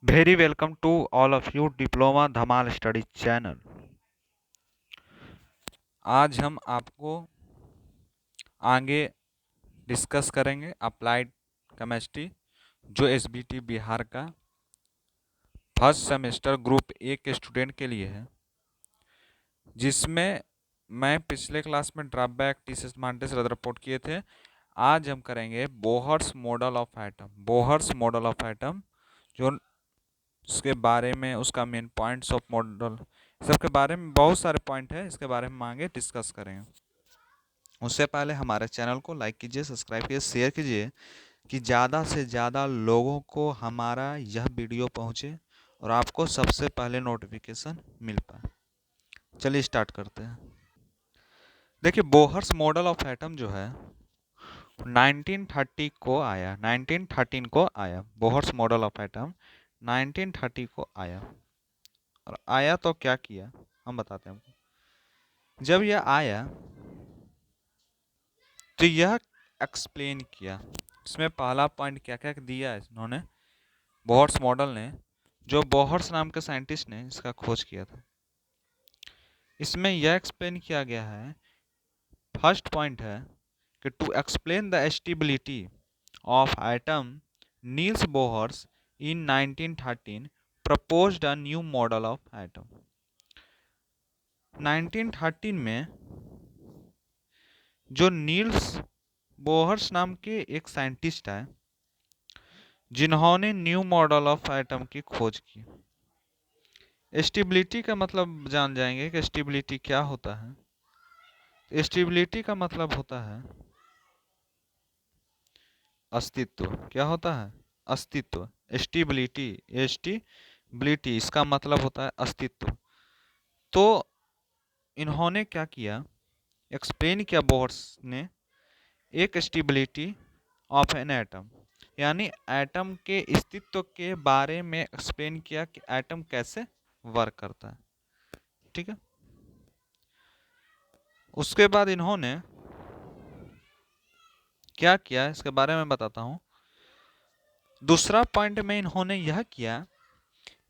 Very welcome to all of you diploma Dhamaal study channel. आज हम आपको आगे डिस्कस करेंगे अप्लाइड केमिस्ट्री जो एसबीटी बिहार का फर्स्ट सेमेस्टर ग्रुप ए के स्टूडेंट के लिए है, जिसमें मैं पिछले क्लास में drop back TCS minus report किए थे। आज हम करेंगे Bohr's model of atom. Bohr's model of atom जो उसके बारे में उसका मेन पॉइंट्स ऑफ मॉडल सबके बारे में बहुत सारे पॉइंट है, इसके बारे में आगे डिस्कस करेंगे। उससे पहले हमारे चैनल को लाइक कीजिए, सब्सक्राइब कीजिए, शेयर कीजिए कि ज़्यादा से ज़्यादा लोगों को हमारा यह वीडियो पहुँचे और आपको सबसे पहले नोटिफिकेशन मिल पाए। चलिए स्टार्ट करते हैं। देखिए, बोहर्स मॉडल ऑफ एटम जो है 1930 को आया, 1913 को आया। बोहर्स मॉडल ऑफ एटम 1930 को आया। और आया तो क्या किया हम बताते हैं आपको। जब यह आया तो यह एक्सप्लेन किया। इसमें पहला पॉइंट क्या क्या दिया है इन्होंने, बोहर्स मॉडल ने, जो बोहर्स नाम के साइंटिस्ट ने इसका खोज किया था। इसमें यह एक्सप्लेन किया गया है, फर्स्ट पॉइंट है कि to explain the stability of atom Niels Bohr's in 1913 proposed a new model of atom. 1913 में जो नील्स बोहर्स नाम के एक साइंटिस्ट है, जिन्होंने न्यू मॉडल ऑफ एटम की खोज की। स्टेबिलिटी का मतलब जान जाएंगे कि स्टेबिलिटी क्या होता है। स्टेबिलिटी का मतलब होता है अस्तित्व। क्या होता है? अस्तित्व। स्टेबिलिटी, स्टेबिलिटी इसका मतलब होता है अस्तित्व। तो इन्होंने क्या किया, एक्सप्लेन किया बोहर्स ने एक स्टेबिलिटी ऑफ एन एटम, यानी एटम के अस्तित्व के बारे में एक्सप्लेन किया कि एटम कैसे वर्क करता है। ठीक है। उसके बाद इन्होंने क्या किया इसके बारे में बताता हूं। दूसरा पॉइंट में इन्होंने यह किया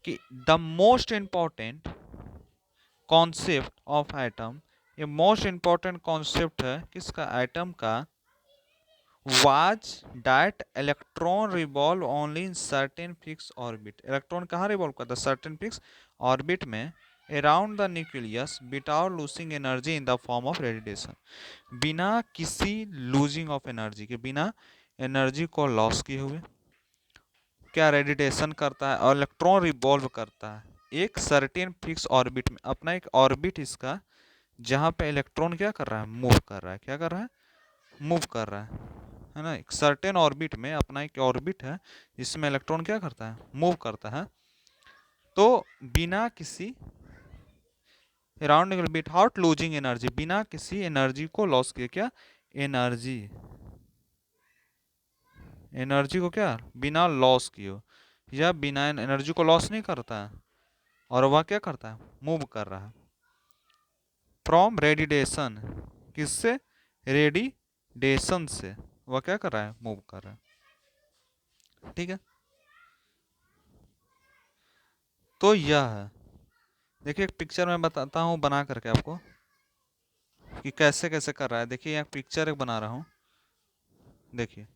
कि the most important concept of atom, ये मोस्ट इंपॉर्टेंट कॉन्सेप्ट है किसका, एटम का, was that electron revolve only in certain fix orbit. Electron कहाँ रिवॉल्व करता है? सर्टेन फिक्स ऑर्बिट में around the nucleus without losing energy in the form of radiation. बिना किसी लूजिंग ऑफ एनर्जी के, बिना एनर्जी को लॉस किए हुए क्या रेडिएशन करता है और इलेक्ट्रॉन रिवॉल्व करता है एक सर्टेन फिक्स ऑर्बिट में, अपना एक ऑर्बिट इसका, जहां पे इलेक्ट्रॉन क्या कर रहा है, मूव कर रहा है। क्या कर रहा है? मूव कर रहा है ना। एक सर्टेन ऑर्बिट में अपना एक ऑर्बिट है जिसमें इलेक्ट्रॉन क्या करता है, मूव करता है। तो बिना किसी अराउंड विदाउट लूजिंग एनर्जी, बिना किसी एनर्जी को लॉस किए, क्या एनर्जी, एनर्जी को क्या बिना लॉस किए, या बिना एनर्जी को लॉस नहीं करता है, और वह क्या करता है, मूव कर रहा है फ्रॉम रेडिएशन। किससे? रेडिएशन से वह क्या कर रहा है, मूव कर रहा है। ठीक है। तो यह है, देखिए एक पिक्चर में बताता हूँ बना करके आपको कि कैसे कैसे कर रहा है। देखिए यहाँ पिक्चर एक बना रहा हूँ। देखिए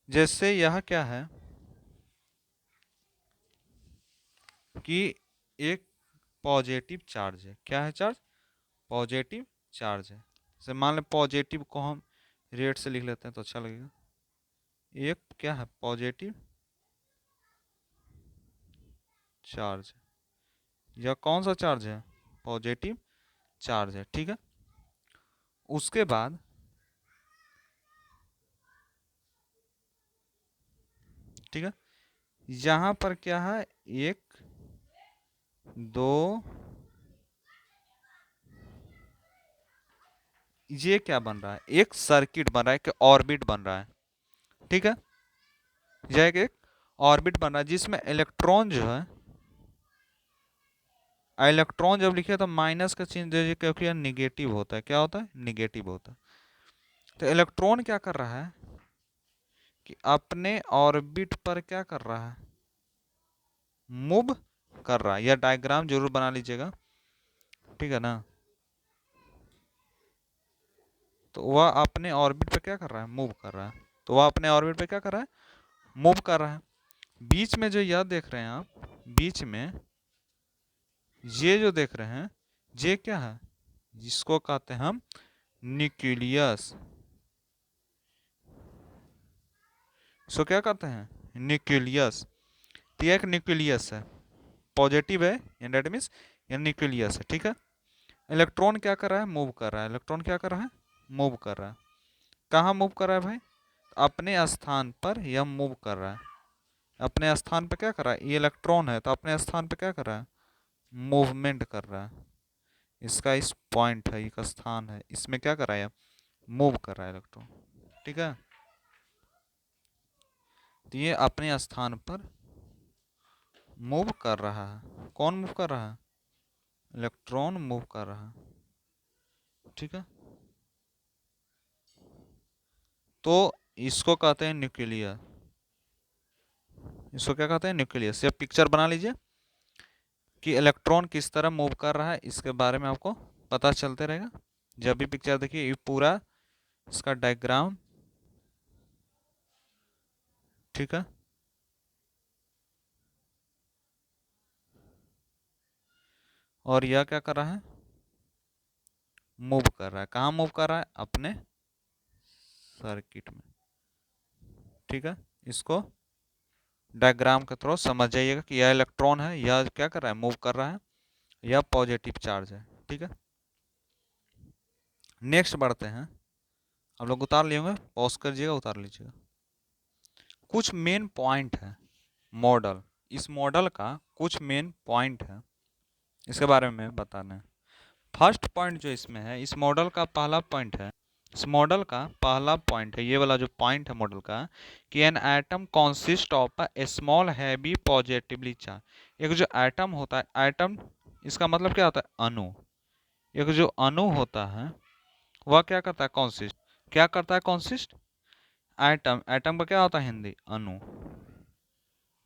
जैसे यह क्या है कि एक पॉजिटिव चार्ज है। क्या है चार्ज? पॉजिटिव चार्ज है। जैसे मान लें पॉजिटिव को हम रेड से लिख लेते हैं तो अच्छा लगेगा। एक क्या है, पॉजिटिव चार्ज। यह कौन सा चार्ज है? पॉजिटिव चार्ज है। ठीक है। उसके बाद ठीक है, यहाँ पर क्या है, एक दो, ये क्या बन रहा है, एक सर्किट बन रहा है, एक ऑर्बिट बन रहा है। ठीक है। यह एक ऑर्बिट बन रहा है जिसमें इलेक्ट्रॉन जो है, इलेक्ट्रॉन जब लिखे तो माइनस का चिन्ह दीजिए क्योंकि यह निगेटिव होता है। क्या होता है? निगेटिव होता है। तो इलेक्ट्रॉन क्या कर रहा है कि अपने ऑर्बिट पर क्या कर रहा है, मूव कर रहा है। यह डायग्राम जरूर बना लीजिएगा, ठीक है ना। तो वह अपने ऑर्बिट पे क्या कर रहा है, मूव कर रहा है। तो वह अपने ऑर्बिट पे क्या कर रहा है, मूव कर रहा है। बीच में जो यह देख रहे हैं आप, बीच में ये जो देख रहे हैं, ये क्या है, जिसको कहते हैं हम न्यूक्लियस। इसको क्या कहते हैं, न्यूक्लियस। तो यह एक न्यूक्लियस है, पॉजिटिव है, दैट मीन्स यह न्यूक्लियस है, ठीक है। इलेक्ट्रॉन क्या कर रहा है, मूव कर रहा है। इलेक्ट्रॉन क्या कर रहा है, मूव कर रहा है। कहाँ मूव कर रहा है भाई, अपने स्थान पर यह मूव कर रहा है। अपने स्थान पर क्या कर रहा है, ये इलेक्ट्रॉन है तो अपने स्थान पर क्या कर रहा है, मूवमेंट कर रहा है। इसका इस पॉइंट है, एक स्थान है, इसमें क्या कर रहा है, मूव कर रहा है इलेक्ट्रॉन, ठीक है। तो ये अपने स्थान पर मूव कर रहा है। कौन मूव कर रहा है, इलेक्ट्रॉन मूव कर रहा है, ठीक है। तो इसको कहते हैं न्यूक्लियर। इसको क्या कहते हैं, न्यूक्लियस। ये पिक्चर बना लीजिए कि इलेक्ट्रॉन किस तरह मूव कर रहा है, इसके बारे में आपको पता चलते रहेगा। जब भी पिक्चर देखिए, ये पूरा इसका डायग्राम, ठीक है। और यह क्या कर रहा है, मूव कर रहा है। कहाँ मूव कर रहा है, अपने सर्किट में, ठीक है। इसको डायग्राम के थ्रू समझ जाइएगा कि यह इलेक्ट्रॉन है, यह क्या कर रहा है, मूव कर रहा है, यह पॉजिटिव चार्ज है, ठीक है। नेक्स्ट बढ़ते हैं। आप लोग उतार लिए होंगे, पॉज कर लीजिएगा, उतार लीजिएगा। कुछ मेन पॉइंट है मॉडल, इस मॉडल का कुछ मेन पॉइंट है, इसके बारे में बताना है। फर्स्ट पॉइंट जो इसमें है, इस मॉडल का पहला पॉइंट है, इस मॉडल का पहला पॉइंट है, ये वाला जो पॉइंट है मॉडल का, कि an atom consist of a small heavy positively charge. एक जो एटम होता है, एटम इसका मतलब क्या होता है, अणु। एक जो अणु होता है वह क्या करता है, कॉन्सिस्ट। क्या करता है, कॉन्सिस्ट। एटम, एटम का क्या होता है हिंदी, अणु।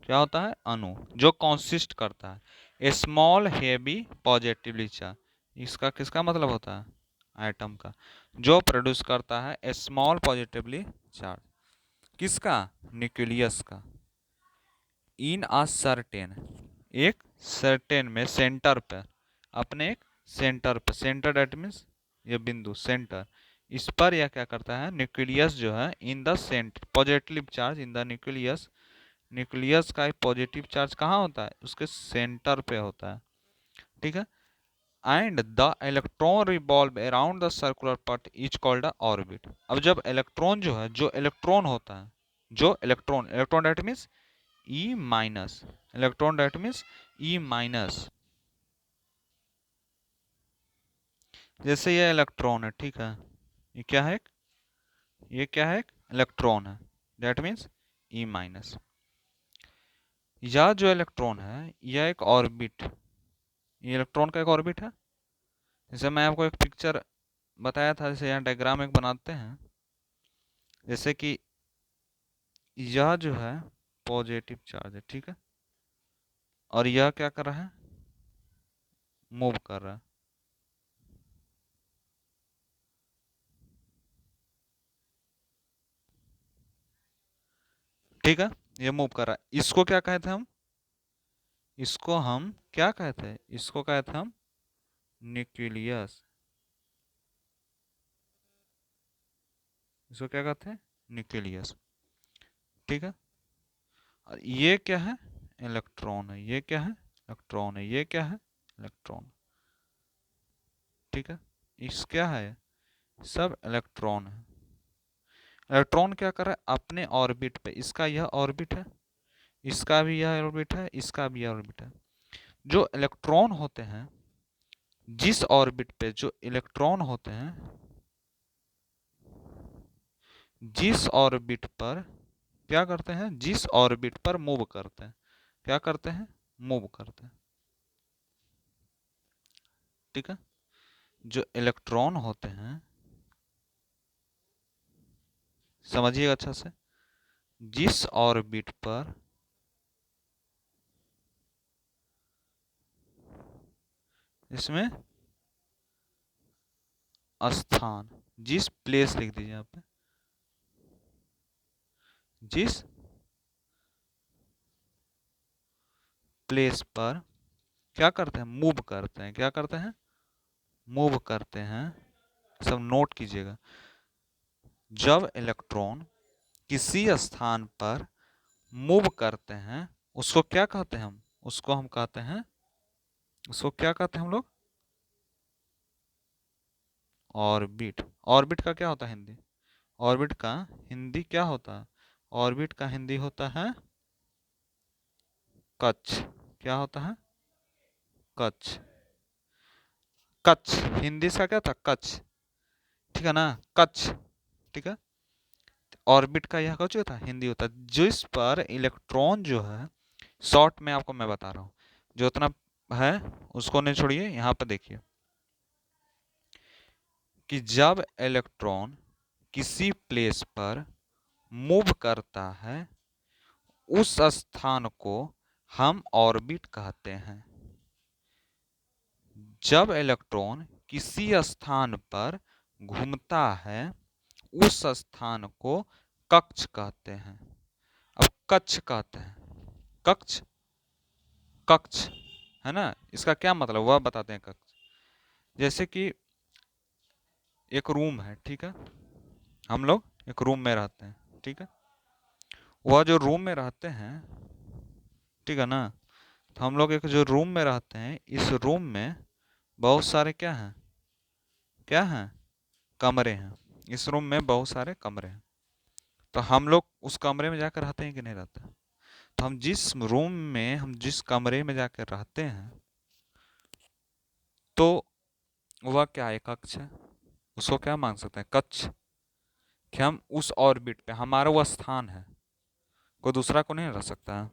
क्या होता है, अणु, जो कॉन्सिस्ट करता है स्मॉल हेवी पॉजिटिवली चार्ज। इसका किसका मतलब होता है, एटम का, जो प्रोड्यूस करता है स्मॉल पॉजिटिवली चार्ज। किसका, न्यूक्लियस का। इन आ सर्टेन, एक सर्टेन में, सेंटर पर, अपने एक सेंटर पर, सेंटर दैट मीन्स ये बिंदु, सेंटर, इस पर यह क्या करता है, न्यूक्लियस जो है, in the centre positive charge in the nucleus. Nucleus का एक पॉजिटिव चार्ज कहाँ होता है, उसके सेंटर पे होता है, ठीक है। And the electron revolve around the circular part is called a orbit. अब जब इलेक्ट्रॉन जो है, जो इलेक्ट्रॉन होता है, जो electron, electron that means E minus, electron that means E minus. जैसे ये इलेक्ट्रॉन है, ठीक है, ये क्या है, ये क्या है, इलेक्ट्रॉन है, दैट मीन्स ई माइनस। यह जो इलेक्ट्रॉन है, यह एक ऑर्बिट, ये इलेक्ट्रॉन का एक ऑर्बिट है। जैसे मैं आपको एक पिक्चर बताया था, जैसे यहाँ डायग्राम एक बनाते हैं, जैसे कि यह जो है पॉजिटिव चार्ज है, ठीक है, और यह क्या कर रहा है, मूव कर रहा है, ठीक है, ये मूव कर रहा है। इसको क्या कहते हैं हम, इसको हम क्या कहते हैं, इसको कहते हैं हम न्यूक्लियस। इसको क्या कहते हैं, न्यूक्लियस, ठीक है। और ये क्या है, इलेक्ट्रॉन है, ये क्या है, इलेक्ट्रॉन है, ये क्या है, इलेक्ट्रॉन, ठीक है। इस क्या है, सब इलेक्ट्रॉन है। इलेक्ट्रॉन क्या कर रहा है, अपने ऑर्बिट पे, इसका यह ऑर्बिट है, इसका भी यह ऑर्बिट है, इसका भी यह ऑर्बिट है। जो इलेक्ट्रॉन होते हैं, जिस ऑर्बिट पे जो इलेक्ट्रॉन होते हैं, जिस ऑर्बिट पर क्या करते हैं, जिस ऑर्बिट पर मूव करते हैं, क्या करते हैं, मूव करते हैं, ठीक है। जो इलेक्ट्रॉन होते हैं, समझिएगा अच्छा से, जिस ऑर्बिट पर इसमें स्थान, जिस प्लेस लिख दीजिए यहाँ पे, जिस प्लेस पर क्या करते हैं, मूव करते हैं, क्या करते हैं, मूव करते हैं, सब नोट कीजिएगा। जब इलेक्ट्रॉन किसी स्थान पर मूव करते हैं उसको क्या कहते हैं हम, उसको हम कहते हैं, उसको क्या कहते हैं हम लोग, ऑर्बिट। ऑर्बिट का क्या होता है हिंदी, ऑर्बिट का हिंदी क्या होता है, ऑर्बिट का हिंदी होता है कक्ष। क्या होता है, कक्ष। कक्ष हिंदी से क्या था, कक्ष, ठीक है ना, कक्ष, ठीक है। ऑर्बिट का यह कक्ष होता है, हिंदी होता है जिस पर इलेक्ट्रॉन जो है, शॉर्ट में आपको मैं बता रहा हूँ, जो उतना है उसको नहीं छोड़िए, यहाँ पे देखिए कि जब इलेक्ट्रॉन किसी प्लेस पर मूव करता है उस स्थान को हम ऑर्बिट कहते हैं। जब इलेक्ट्रॉन किसी स्थान पर घूमता है उस स्थान को कक्ष कहते हैं। अब कक्ष कहते हैं, कक्ष, कक्ष है ना, इसका क्या मतलब वह बताते हैं। कक्ष जैसे कि एक रूम है, ठीक है, हम लोग एक रूम में रहते हैं, ठीक है, वह जो रूम में रहते हैं, ठीक है ना, तो हम लोग एक जो रूम में रहते हैं, इस रूम में बहुत सारे क्या हैं, क्या हैं, कमरे हैं। इस रूम में बहुत सारे कमरे हैं, तो हम लोग उस कमरे में जाकर रहते हैं कि नहीं रहते। तो हम जिस रूम में, हम जिस कमरे में जाकर रहते हैं, तो वह क्या है, कक्ष है। उसको क्या मान सकते हैं, कक्ष, कि हम उस ऑर्बिट पे, हमारा वो स्थान है, कोई दूसरा को नहीं रह सकता है।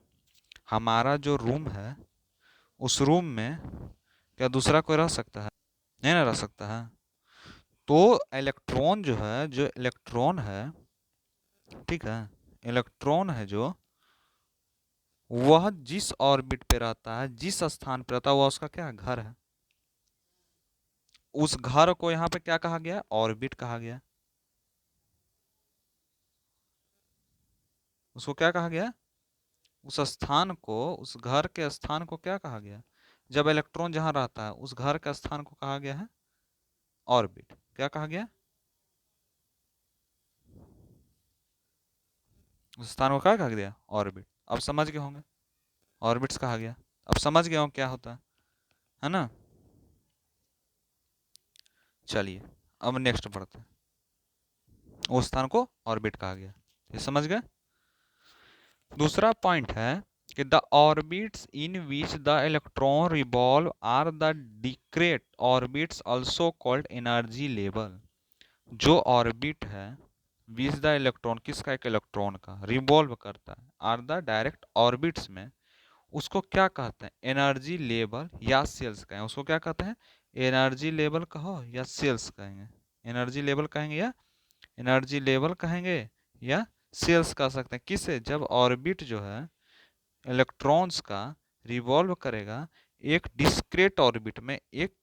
हमारा जो रूम है उस रूम में क्या दूसरा कोई रह सकता है, नहीं ना रह सकता है। तो इलेक्ट्रॉन जो है, जो इलेक्ट्रॉन है, ठीक है, इलेक्ट्रॉन है जो, वह जिस ऑर्बिट पे रहता है, जिस स्थान पे रहता है, वह उसका क्या घर है। उस घर को यहाँ पे क्या कहा गया, ऑर्बिट कहा गया। उसको क्या कहा गया, उस स्थान को, उस घर के स्थान को क्या कहा गया, जब इलेक्ट्रॉन जहां रहता है उस घर के स्थान को कहा गया है ऑर्बिट। क्या कहा गया, उस स्थान को क्या कहा गया, ऑर्बिट। अब समझ गए होंगे, ऑर्बिट्स कहा गया। अब समझ गए होंगे क्या होता है ना। चलिए अब नेक्स्ट पढ़ते हैं, उस स्थान को ऑर्बिट कहा गया, ये समझ गए। दूसरा पॉइंट है कि the orbits in which the electron revolve are the discrete orbits also called energy level. जो ऑर्बिट है विच द इलेक्ट्रॉन, किसका, एक इलेक्ट्रॉन का, रिवॉल्व करता है, आर द डायरेक्ट ऑर्बिट्स में, उसको क्या कहते हैं, एनर्जी लेवल या सेल्स कहेंगे। उसको क्या कहते हैं, एनर्जी लेवल कहो या सेल्स कहेंगे, एनर्जी लेवल कहेंगे या एनर्जी लेवल कहेंगे या सेल्स कह सकते हैं। किसे, जब ऑर्बिट जो है इलेक्ट्रॉन्स का रिवॉल्व करेगा एक डिस्क्रेट ऑर्बिट में, एक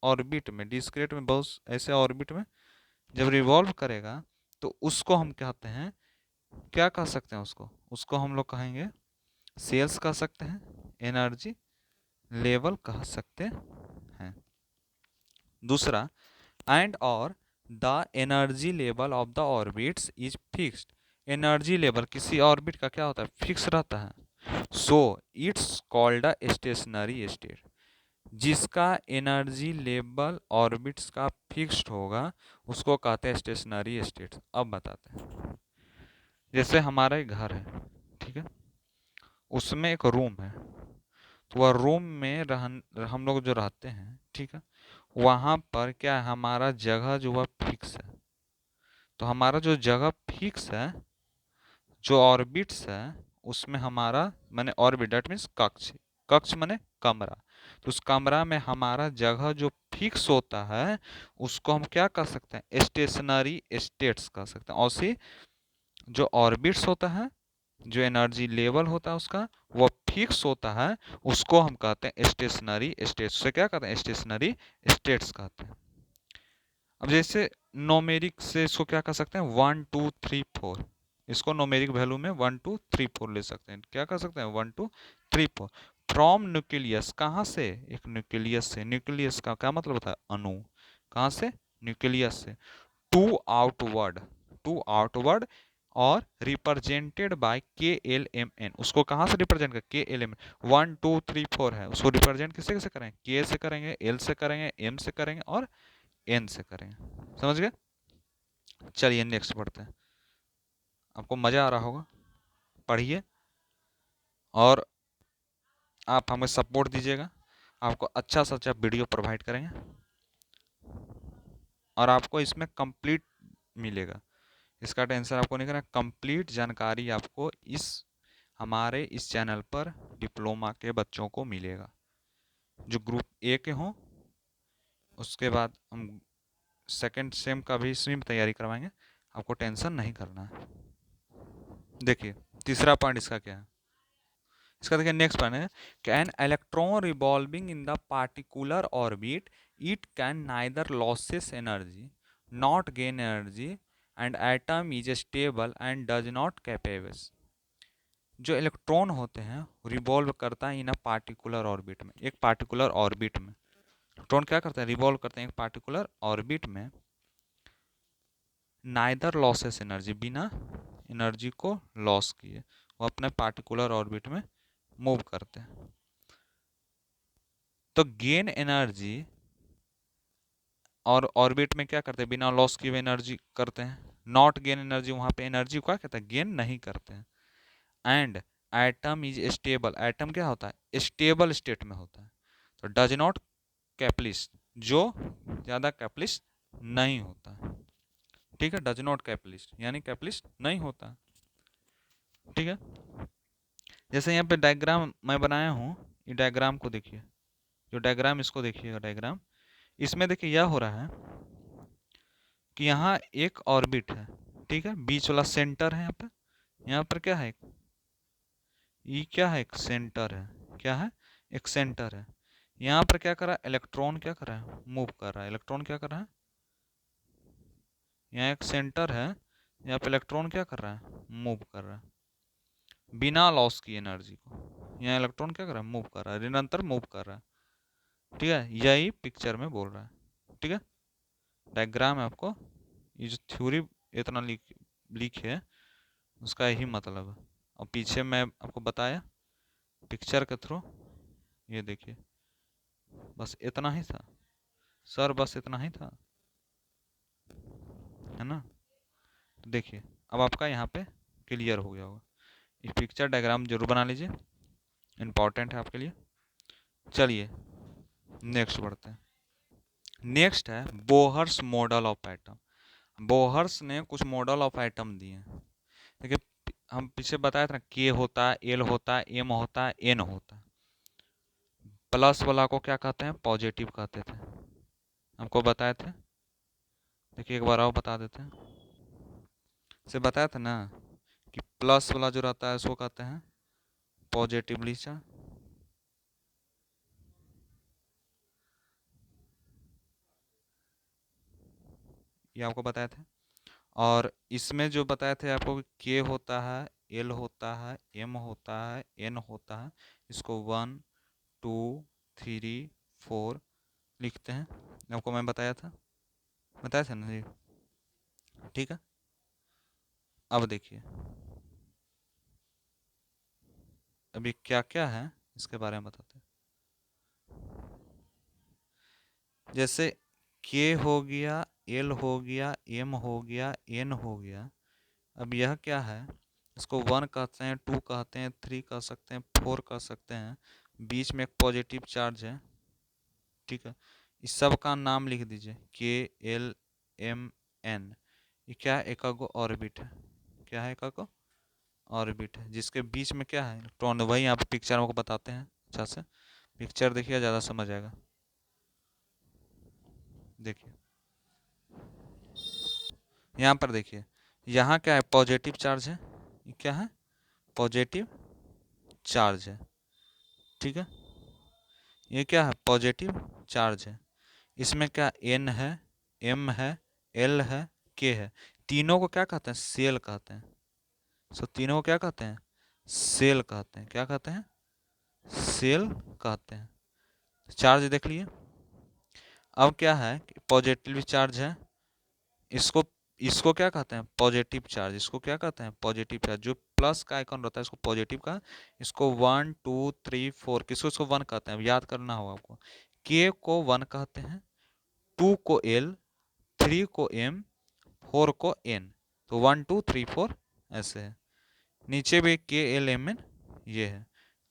ऑर्बिट में, डिस्क्रेट में, बहुत ऐसे ऑर्बिट में जब रिवॉल्व करेगा तो उसको हम कहते हैं, क्या कह सकते हैं उसको, उसको हम लोग कहेंगे सेल्स कह सकते हैं, एनर्जी लेवल कह सकते हैं। दूसरा, एंड और the energy level of the orbits is fixed. Energy level किसी ऑर्बिट का क्या होता है, फिक्स रहता है। So it's called a stationery state. जिसका एनर्जी लेवल ऑर्बिट्स का फिक्स्ड होगा उसको कहते हैं स्टेशनरी स्टेट। अब बताते हैं, जैसे हमारा एक घर है, ठीक है, उसमें एक रूम है, तो वह रूम में हम लोग जो रहते हैं, ठीक है, वहाँ पर क्या है, हमारा जगह जो वह फिक्स है। तो हमारा जो जगह फिक्स है, जो ऑर्बिट्स है, उसमें हमारा माने ऑर्बिट दैट मीन्स कक्ष, कक्ष माने कमरा, तो उस कमरा में हमारा जगह जो फिक्स होता है उसको हम क्या कर सकते हैं, स्टेशनरी स्टेट्स कह सकते हैं। और जो ऑर्बिट्स होता है, जो एनर्जी लेवल होता है उसका, वह फिक्स होता है उसको हम कहते हैं स्टेशनरी स्टेट्स। से क्या कहते हैं? स्टेशनरी स्टेट्स कहते हैं। अब जैसे नोमेरिक से इसको क्या कह सकते हैं? 1 2 3 4। इसको नोमेरिक वैल्यू में 1 2 3 4 ले सकते हैं। क्या कर सकते हैं? 1 2 3 4। फ्रॉम न्यूक्लियस, कहाँ से? एक न्यूक्लियस से। न्यूक्लियस का क्या मतलब होता है? अणु। कहाँ से? न्यूक्लियस से। टू आउटवर्ड, टू आउटवर्ड और रिप्रेजेंटेड बाय के एल एम एन। उसको कहाँ से रिप्रेजेंट कर? के एल एम एन। 1 2 3 4 है, उसको रिप्रेजेंट किससे किससे करेंगे? के से करेंगे, एल से करेंगे, एम से करेंगे और एन से करेंगे। समझ गए? चलिए नेक्स्ट पढ़ते हैं। आपको मजा आ रहा होगा, पढ़िए और आप हमें सपोर्ट दीजिएगा। आपको अच्छा से अच्छा वीडियो प्रोवाइड करेंगे और आपको इसमें कंप्लीट मिलेगा। इसका टेंशन आपको नहीं करना। कंप्लीट जानकारी आपको इस हमारे इस चैनल पर डिप्लोमा के बच्चों को मिलेगा, जो ग्रुप ए के हों। उसके बाद हम सेकंड सेम का भी इसमें तैयारी करवाएंगे। आपको टेंशन नहीं करना है। देखिए तीसरा पॉइंट इसका क्या है? इसका देखिए नेक्स्ट पॉइंट है, can electron revolving in the particular orbit it can neither losses energy not gain energy and atom is stable and does not capable. जो इलेक्ट्रॉन होते हैं रिवॉल्व करता है इन अ पार्टिकुलर ऑर्बिट में, एक पार्टिकुलर ऑर्बिट में। Electron क्या करते हैं? रिवॉल्व करते हैं एक पार्टिकुलर ऑर्बिट में। नाइदर लॉसेस एनर्जी, बिना एनर्जी को लॉस किए वो अपने पार्टिकुलर ऑर्बिट में मूव करते हैं। तो गेन एनर्जी और ऑर्बिट में क्या करते हैं? बिना लॉस किए एनर्जी करते हैं। नॉट गेन एनर्जी, वहां पे एनर्जी क्या कहता है? गेन नहीं करते हैं। And atom is stable, atom क्या होता है? स्टेबल स्टेट में होता है। तो डज नॉट कैपलिस्ट, जो ज्यादा कैपलिस्ट नहीं होता। ठीक है, डज नॉट कैपलिस्ट यानी कैपलिस्ट नहीं होता। ठीक है, जैसे यहाँ पे डायग्राम मैं बनाया हूँ, ये डायग्राम को देखिए। जो डायग्राम, इसको देखिएगा डायग्राम। इसमें देखिए यह हो रहा है कि यहाँ एक ऑर्बिट है। ठीक है, बीच वाला सेंटर है यहाँ पे। यहाँ पर क्या है? ये क्या है? एक सेंटर है। क्या है? एक सेंटर है। यहाँ पर क्या कर रहा है? इलेक्ट्रॉन क्या कर रहा है? मूव कर रहा है। इलेक्ट्रॉन क्या कर रहा है? यहाँ एक सेंटर है, यहाँ पे इलेक्ट्रॉन क्या कर रहा है? मूव कर रहा है बिना लॉस की एनर्जी को। यहाँ इलेक्ट्रॉन क्या कर रहा है? मूव कर रहा है, निरंतर मूव कर रहा है। ठीक है, यही पिक्चर में बोल रहा है। ठीक है, डायग्राम है। आपको ये जो थ्योरी इतना लिख है उसका यही मतलब है। और पीछे मैं आपको बताया पिक्चर के थ्रू। ये देखिए, बस इतना ही था सर, बस इतना ही था, है ना? तो देखिए अब आपका यहाँ पे क्लियर हो गया होगा। ये पिक्चर डायग्राम जरूर बना लीजिए, इम्पॉर्टेंट है आपके लिए। चलिए नेक्स्ट बढ़ते हैं। नेक्स्ट है Bohr's model of atom. Bohr's ने कुछ मॉडल ऑफ एटम दिए हैं। देखिए हम पीछे बताया था ना, के होता है, एल होता है, एम होता है, एन होता है। प्लस वाला को क्या कहते हैं? पॉजिटिव कहते थे, हमको बताए थे। देखिए एक बार और बता देते हैं। से बताया था ना कि प्लस वाला जो रहता है उसको कहते हैं पॉजिटिवली चार्ज। ये आपको बताए थे। और इसमें जो बताए थे आपको, के होता है, एल होता है, एम होता है, एन होता है। इसको 1 2 3 4 लिखते हैं। आपको मैं बताया था ना जी। ठीक है, अब देखिए अभी क्या क्या है इसके बारे में बताते हैं। जैसे के हो गया, एल हो गया, एम हो गया, एन हो गया। अब यह क्या है? इसको 1 कहते हैं, 2 कहते हैं, 3 कह सकते हैं, 4 कह सकते हैं। बीच में एक पॉजिटिव चार्ज है। ठीक है, इस सब का नाम लिख दीजिए, के एल एम एन। ये क्या है? एकागो ऑर्बिट है। क्या है? एकागो ऑर्बिट है, जिसके बीच में क्या है? इलेक्ट्रॉन। वही यहाँ पे पिक्चर में बताते हैं अच्छा से। पिक्चर देखिए ज़्यादा समझ आएगा। देखिए यहाँ पर देखिए, यहाँ क्या है? पॉजिटिव चार्ज है। ये क्या है? पॉजिटिव चार्ज है। ठीक है, ये क्या है, पॉजिटिव चार्ज है। इसमें क्या एन है, एम है, एल है, के है। तीनों को क्या कहते हैं, सेल कहते हैं। सो तीनों को क्या कहते हैं, सेल कहते हैं। क्या कहते हैं, सेल कहते हैं। चार्ज देख लिए। अब क्या है, पॉजिटिव चार्ज है, इसको इसको क्या कहते हैं, पॉजिटिव चार्ज। इसको क्या कहते हैं, पॉजिटिव चार्ज। जो प्लस का आइकन रहता है इसको पॉजिटिव का। इसको 1 2 3 4 किसको, इसको 1 कहते हैं, याद करना होगा आपको। के को 1 कहते हैं, 2 को एल, 3 को एम, 4 को एन। तो 1 2 3 4 ऐसे है। नीचे भी के एल एम एन ये है।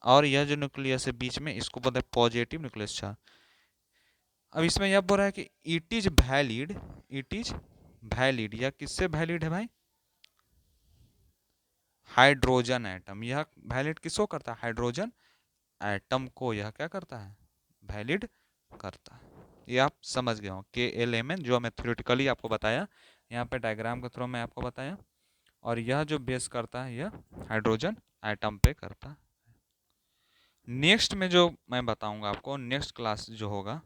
और यह जो न्यूक्लियस है बीच में, इसको बोलते हैं पॉजिटिव न्यूक्लियस चार्ज। अब इसमें यह बोल रहा है कि it is valid, it is valid, यह किससे वैलिड है भाई, हाइड्रोजन एटम। यह वैलिड किसको करता है, हाइड्रोजन एटम को यह क्या करता है, वैलिड करता है। ये आप समझ गए हो, के एल एम एन जो मैं थ्योरेटिकली आपको बताया, यहाँ पे डायग्राम के थ्रू मैं आपको बताया। और यह जो बेस करता है, यह हाइड्रोजन एटम पे करता है। नेक्स्ट में जो मैं बताऊंगा आपको, नेक्स्ट क्लास जो होगा,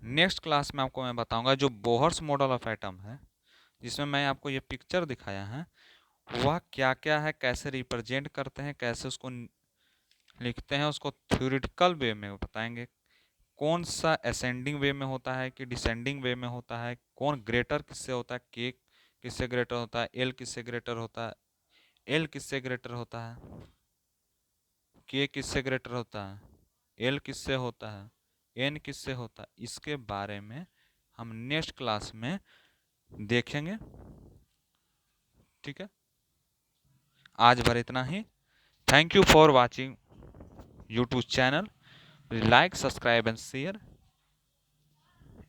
नेक्स्ट क्लास में आपको मैं बताऊंगा जो बोहर्स मॉडल ऑफ एटम है, जिसमें मैं आपको ये पिक्चर दिखाया है, वह क्या क्या है, कैसे रिप्रेजेंट करते हैं, कैसे उसको लिखते हैं, उसको थ्योरेटिकल वे में बताएंगे। कौन सा असेंडिंग वे में होता है कि डिसेंडिंग वे में होता है, कौन ग्रेटर किससे होता है, के किससे ग्रेटर होता है, एल किससे ग्रेटर होता है, एल किससे ग्रेटर होता है, के किससे ग्रेटर होता है, एल किससे होता है, एन किससे होता है। इसके बारे में हम नेक्स्ट क्लास में देखेंगे। ठीक है, आज भर इतना ही। Thank you for watching YouTube channel. Like subscribe and share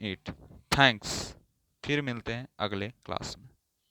it. Thanks. फिर मिलते हैं अगले क्लास में।